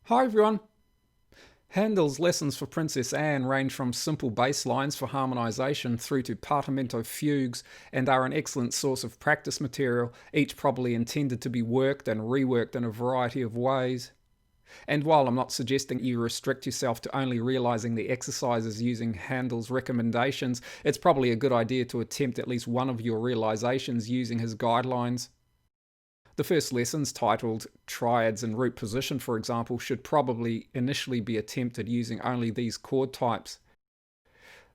Hi everyone! Handel's lessons for Princess Anne range from simple bass lines for harmonization through to partimento fugues and are an excellent source of practice material, each probably intended to be worked and reworked in a variety of ways. And while I'm not suggesting you restrict yourself to only realizing the exercises using Handel's recommendations, it's probably a good idea to attempt at least one of your realizations using his guidelines. The first lessons, titled Triads and Root Position, for example, should probably initially be attempted using only these chord types.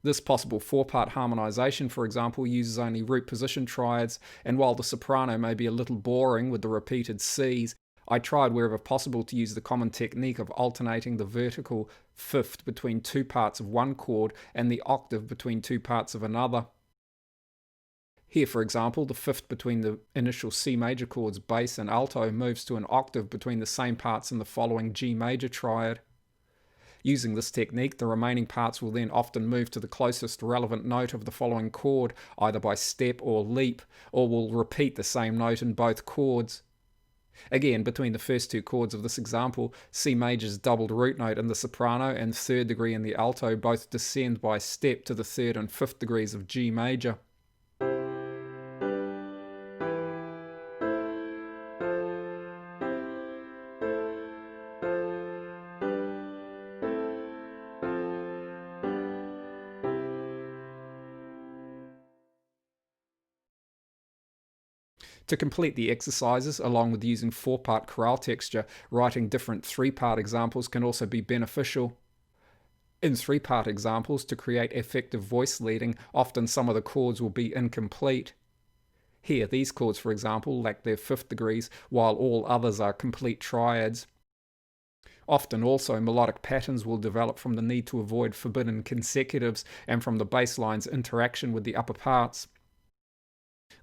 This possible four-part harmonization, for example, uses only root position triads, and while the soprano may be a little boring with the repeated Cs, I tried wherever possible to use the common technique of alternating the vertical fifth between two parts of one chord and the octave between two parts of another. Here, for example, the fifth between the initial C major chords bass and alto moves to an octave between the same parts in the following G major triad. Using this technique, the remaining parts will then often move to the closest relevant note of the following chord, either by step or leap, or will repeat the same note in both chords. Again, between the first two chords of this example, C major's doubled root note in the soprano and third degree in the alto both descend by step to the third and fifth degrees of G major. To complete the exercises, along with using four-part chorale texture, writing different three-part examples can also be beneficial. In three-part examples, to create effective voice leading, often some of the chords will be incomplete. Here, these chords, for example, lack their fifth degrees, while all others are complete triads. Often also, melodic patterns will develop from the need to avoid forbidden consecutives and from the bass line's interaction with the upper parts.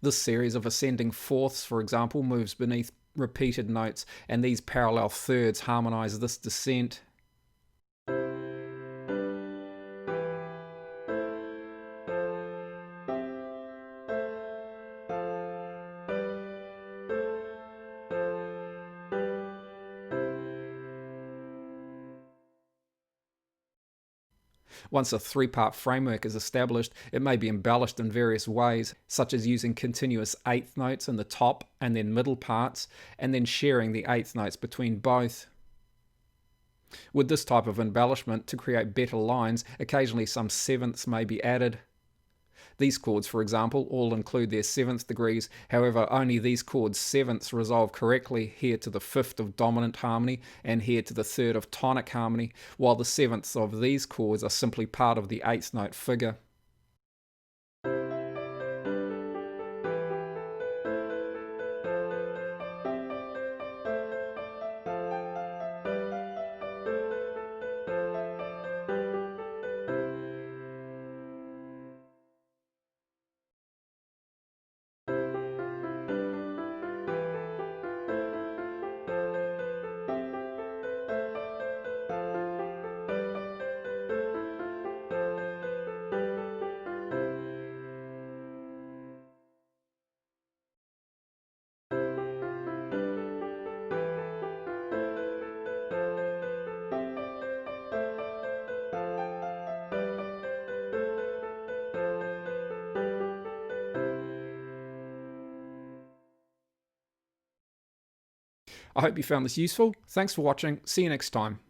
This series of ascending fourths, for example, moves beneath repeated notes, and these parallel thirds harmonize this descent. Once a three-part framework is established, it may be embellished in various ways, such as using continuous eighth notes in the top and then middle parts, and then sharing the eighth notes between both. With this type of embellishment, to create better lines, occasionally some sevenths may be added. These chords, for example, all include their seventh degrees, however only these chords' sevenths resolve correctly here to the fifth of dominant harmony and here to the third of tonic harmony, while the sevenths of these chords are simply part of the eighth note figure. I hope you found this useful. Thanks for watching. See you next time.